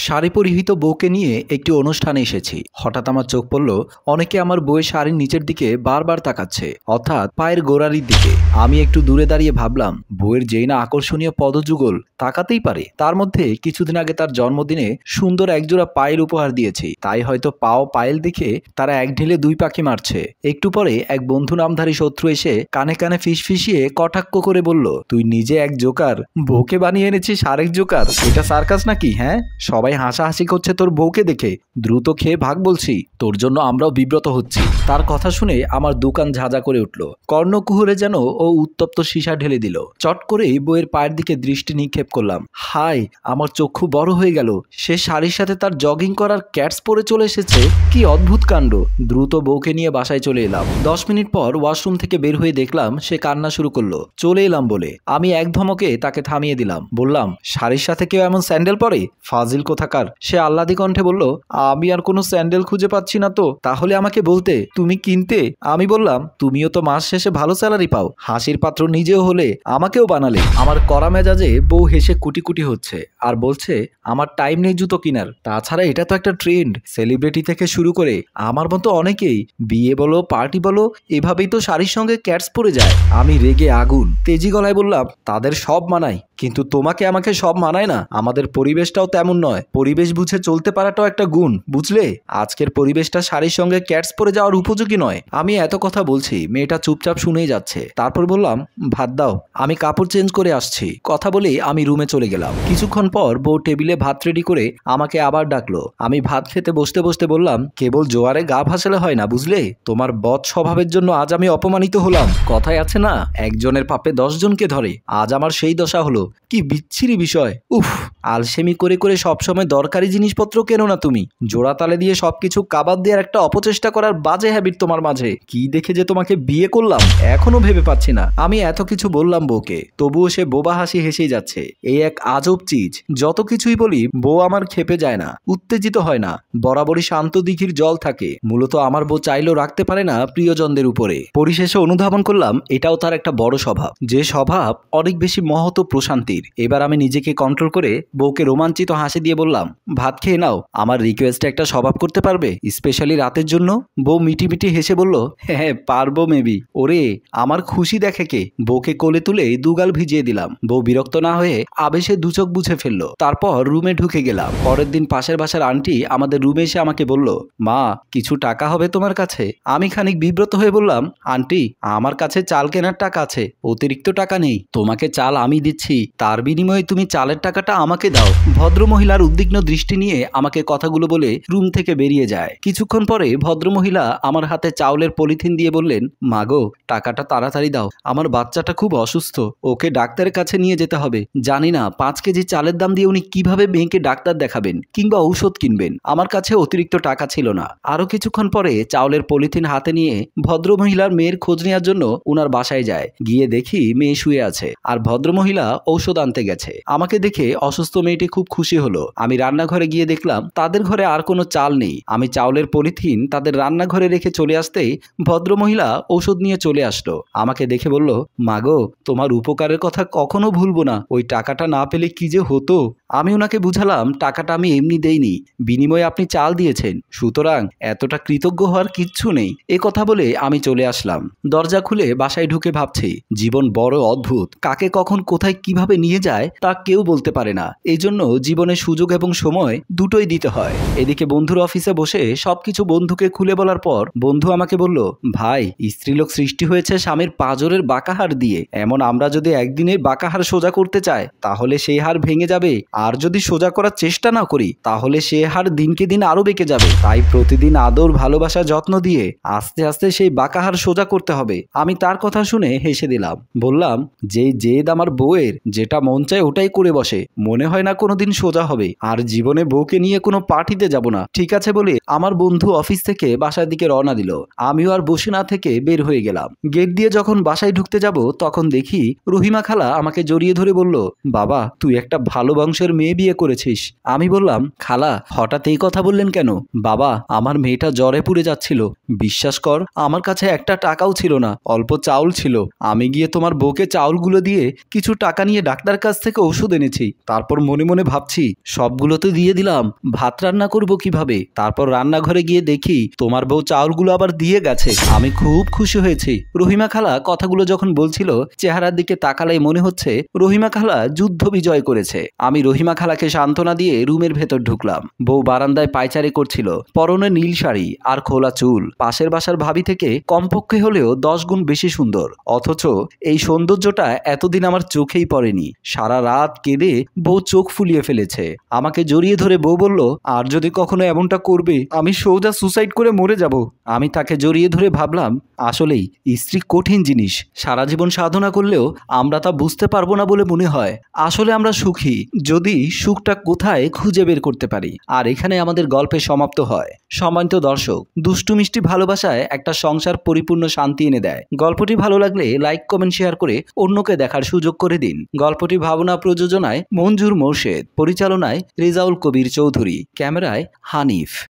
শাড়ি পরিহিত বউকে নিয়ে একটি অনুষ্ঠানে এসেছি। হঠাৎ আমার চোখ পড়ল অনেকে আমার বউয়ের শাড়ির নিচের দিকে বারবার তাকাচ্ছে, অর্থাৎ পায়ের গোড়ালির দিকে। আমি একটু দূরে দাঁড়িয়ে ভাবলাম, বউয়ের যেই না আকর্ষণীয় পদযুগল তাকাতেই পারে। তার মধ্যে কিছুদিন আগে তার জন্মদিনে সুন্দর একজোড়া পায়েল উপহার দিয়েছি, তাই হয়তো পাও পায়েল দেখে তারা এক ঢিলে দুই পাখি মারছে। একটু পরে এক বন্ধু নামধারী শত্রু এসে কানে কানে ফিসফিসিয়ে কটাক্ষ করে বলল, তুই নিজে এক জোকার, বউকে বানিয়ে এনেছিস আরেক জোকার। এটা সার্কাস নাকি? হ্যাঁ, সবাই হাসাহাসি করছে তোর বউকে দেখে। দ্রুত খেয়ে ভাগ বলছি, তোর জন্য আমরাও বিব্রত হচ্ছি। তার কথা শুনে আমার দোকান ঝাঁঝা করে উঠল। কর্ণকুহরে যেন ও উত্তপ্ত সীসা ঢেলে দিল। চট করেই বউয়ের পায়ের দিকে দৃষ্টি নিক্ষেপ করলাম। হাই, আমার চক্ষু বড় হয়ে গেল। সে শাড়ির সাথে তার জগিং করার ক্যাটস পরে চলে এসেছে। কি অদ্ভুত কাণ্ড। দ্রুত বউকে নিয়ে বাসায় চলে এলাম। 10 মিনিট পর ওয়াশরুম থেকে বের হয়ে দেখলাম সে কান্না শুরু করলো। চলে এলাম বলে আমি এক ধমকে তাকে থামিয়ে দিলাম। বললাম, শাড়ির সাথে কেউ এমন স্যান্ডেল পরে? ফাজিল কোথাকার। সে আহ্লাদি কণ্ঠে বলল, আমি আর কোনো স্যান্ডেল খুঁজে পাচ্ছি না তো। তাহলে আমাকে বলতে, তুমি কিনতে। আমি বললাম, তুমিও তো মাস শেষে ভালো স্যালারি পাও, হাসির পাত্র নিজেও হলে আমাকেও বানালে। আমার কড়া মেজাজে বউ হেসে কুটি কুটি হচ্ছে আর বলছে, আমার টাইম নেই জুতো কিনার। তাছাড়া এটা তো একটা ট্রেন্ড। সেলিব্রিটি থেকে শুরু করে আমার মতো অনেকেই বিয়ে বলো পার্টি বলো এভাবেই তো শাড়ির সঙ্গে ক্যাটস পরে যায়। আমি রেগে আগুন। তেজি গলায় বললাম, তাদের সব মানায়, কিন্তু তোমাকে আমাকে সব মানায় না। আমাদের পরিবেশটাও তেমন নয়। পরিবেশ বুঝে চলতে পারাটাও একটা গুণ, বুঝলে? আজকের পরিবেশটা শাড়ির সঙ্গে ক্যাটস পরে যাওয়ার উপযোগী নয়। আমি এত কথা বলছি, মেয়েটা চুপচাপ শুনেই যাচ্ছে। তারপর বললাম, ভাত দাও, আমি কাপড় চেঞ্জ করে আসছি। কথা বলেই আমি রুমে চলে গেলাম। কিছুক্ষণ পর বউ টেবিলে ভাত রেডি করে আমাকে আবার ডাকলো। আমি ভাত খেতে বসতে বসতে বললাম, কেবল জোয়ারে গা ভাসালে হয় না, বুঝলে? তোমার বদ স্বভাবের জন্য আজ আমি অপমানিত হলাম। কথায় আছে না, একজনের পাপে 10 জনকে ধরে। আজ আমার সেই দশা হলো। কি বিচ্ছিরি বিষয়। উফ, আলসেমি করে করে সবসময় দরকারি জিনিসপত্র কেনো না তুমি। জোড়া তালে দিয়ে সবকিছু কাবাদ দেওয়ার একটা অপচেষ্টা করার বাজে হ্যাবিট তোমার মাঝে। কি দেখে যে তোমাকে বিয়ে করলাম এখনো ভেবে পাচ্ছি না। আমি এত কিছু বললাম বউকে, তবুও সে বোবা হাসি হেসেই যাচ্ছে। এই এক আজব চিজ। যত কিছুই বলি বউ আমার ক্ষেপে যায় না, উত্তেজিত হয় না, বরাবরই শান্ত দিঘির জল থাকে। মূলত আমার বউ চাইলেও রাখতে পারে না প্রিয়জনদের উপরে। পরিশেষে অনুধাবন করলাম এটাও তার একটা বড় স্বভাব, যে স্বভাব অনেক বেশি মহৎ প্রশান্তির। এবার আমি নিজেকে কন্ট্রোল করে বউকে রোমাঞ্চিত হাসি দিয়ে বললাম, ভাত খেয়ে নাও। আমার রিকোয়েস্টে একটা স্বভাব করতে পারবে, স্পেশালি রাতের জন্য? বউ মিটি মিটি হেসে বলল, হ্যাঁ পারবো মেবি। ওরে, আমার খুশি দেখে কে। বউকে কোলে তুলে দুগাল ভিজিয়ে দিলাম। বউ বিরক্ত না হয়ে আবেশে দুচোখ বুঝে ফেললো। তারপর রুমে ঢুকে গেলাম। পরের দিন পাশের বাসার আন্টি আমাদের রুমে এসে আমাকে বলল, মা, কিছু টাকা হবে তোমার কাছে? আমি খানিক বিব্রত হয়ে বললাম, আন্টি, আমার কাছে চাল কেনার টাকা আছে, অতিরিক্ত টাকা নেই। তোমাকে চাল আমি দিচ্ছি, তার বিনিময়ে তুমি চালের টাকাটা আমাকে দাও। ভদ্রমহিলার উদ্বিগ্ন দৃষ্টি নিয়ে আমাকে কথাগুলো বলে রুম থেকে বেরিয়ে যায়। কিছুক্ষণ পরে ভদ্রমহিলা আমার হাতে চাউলের পলিথিন দিয়ে বললেন, মাগো, টাকাটা তাড়াতাড়ি দাও, আমার বাচ্চাটা খুব অসুস্থ, ওকে ডাক্তারের কাছে নিয়ে যেতে হবে। জানি না 5 কেজি চালের দাম দিয়ে উনি কিভাবে মেয়েকে ডাক্তার দেখাবেন কিংবা ঔষধ কিনবেন। আমার কাছে অতিরিক্ত টাকা ছিল না। আরো কিছুক্ষণ পরে চাউলের পলিথিন হাতে নিয়ে ভদ্রমহিলার মেয়ের খোঁজ নেওয়ার জন্য উনার বাসায় যায়। গিয়ে দেখি মেয়ে শুয়ে আছে আর ভদ্রমহিলা ঔষধ আনতে গেছে। আমাকে দেখে অসুস্থ মেয়েটি খুব খুশি হলো। আমি রান্নাঘরে গিয়ে দেখলাম তাদের ঘরে আর কোনো চাল নেই। আমি চাউলের পলিথিন তাদের রান্নাঘরে রেখে চলে আসতেই ভদ্রমহিলা ঔষধ নিয়ে চলে আসলো। আমাকে দেখে বলল, মাগো, তোমার উপকারের কথা কখনো ভুলবো না। ওই টাকাটা না পেলে কি যে হতো। আমি ওনাকে বুঝালাম, টাকাটা আমি এমনি দেইনি, বিনিময়ে আপনি চাল দিয়েছেন, সুতরাং এতটা কৃতজ্ঞ হওয়ার কিচ্ছু নেই। এ কথা বলে আমি চলে আসলাম। দরজা খুলে বাসায় ঢুকে ভাবছি, জীবন বড় অদ্ভুত। কাকে কখন কোথায় কিভাবে নিয়ে যায় তা কেউ বলতে পারে না। এই জন্য জীবনে সুযোগ এবং সময় দুটোই দিতে হয়। এদিকে বন্ধুর অফিসে বসে সবকিছু বন্ধুকে খুলে বলার পর বন্ধু আমাকে বলল, ভাই, স্ত্রীলোক সৃষ্টি হয়েছে স্বামীর পাঁজরের বাঁকাহার দিয়ে। এমন আমরা যদি একদিনের বাঁকাহার সোজা করতে চাই তাহলে সেই হার ভেঙে যাবে, আর যদি সোজা করার চেষ্টা না করি তাহলে সে হার দিনকে দিন আরো বেঁকে যাবে। তাই প্রতিদিন আদর, ভালোবাসা, যত্ন দিয়ে আস্তে আস্তে সেই বাঁকাহার সোজা করতে হবে। আমি তার কথা শুনে হেসে দিলাম। বললাম, যেই জেদ আমার বউয়ের, যেটা মন চায় ওটাই করে বসে, মনে হয় না কোনোদিন সোজা হবে। আর জীবনে বউকে নিয়ে কোনো পার্টিতে যাব না। ঠিক আছে বলে আমার বন্ধু অফিস থেকে বাসার দিকে রওনা দিল। আমিও আর বসে না থেকে বের হয়ে গেলাম। গেট দিয়ে যখন বাসায় ঢুকতে যাব তখন দেখি রহিমা খালা আমাকে জড়িয়ে ধরে বলল, বাবা, তুই একটা ভালো বংশের পছন্দের মেয়ে বিয়ে করেছিস। আমি বললাম, খালা হঠাৎ এই কথা বললেন কেন? বাবা, আমার মেয়েটা জ্বরে পুড়ে যাচ্ছিল। বিশ্বাস কর, আমার কাছে একটা টাকাও ছিল না, অল্প চাউল ছিল। আমি গিয়ে তোমার বউকে চাউলগুলো দিয়ে কিছু টাকা নিয়ে ডাক্তার কাছ থেকে ওষুধ এনেছি। তারপর মনে মনে ভাবছি সবগুলো তো দিয়ে দিলাম, ভাত রান্না করব কিভাবে? তারপর রান্নাঘরে গিয়ে দেখি তোমার বউ চাউলগুলো আবার দিয়ে গেছে। আমি খুব খুশি হয়েছি। রহিমা খালা কথাগুলো যখন বলছিল, চেহারার দিকে তাকালেই মনে হচ্ছে রহিমা খালা যুদ্ধ বিজয় করেছে। আমি রহিমা খালাকে সান্ত্বনা দিয়ে রুমের ভেতর ঢুকলাম। বউ বারান্দায় পায়চারি করছিল, পরনে নীল শাড়ি আর খোলা চুল। পাশের বাসার ভাবি থেকে কমপক্ষে হলেও 10 গুণ বেশি সুন্দর। অথচ এই সৌন্দর্যটা এতদিন আমার চোখেই পড়েনি। সারা রাত কেঁদে বউ চোখ ফুলিয়ে ফেলেছে। আমাকে জড়িয়ে ধরে বউ বলল, আর যদি কখনো এমনটা করবে আমি সোজা সুসাইড করে মরে যাব। আমি তাকে জড়িয়ে ধরে ভাবলাম, আসলেই স্ত্রী কঠিন জিনিস। সারা জীবন সাধনা করলেও আমরা তা বুঝতে পারবো না বলে মনে হয়। আসলে আমরা সুখী যদি সুখটা কোথায় খুঁজে বের করতে পারি। আর এখানে আমাদের গল্পের সমাপ্ত হয়। সম্মানিত দর্শক, দুষ্টু মিষ্টি ভালোবাসায় একটা সংসার পরিপূর্ণ শান্তি এনে দেয়। গল্পটি ভালো লাগলে লাইক, কমেন্ট, শেয়ার করে অন্যকে দেখার সুযোগ করে দিন। গল্পটি ভাবনা প্রযোজনায় মঞ্জুর মোর্শেদ, পরিচালনায় রেজাউল কবির চৌধুরী, ক্যামেরায় হানিফ।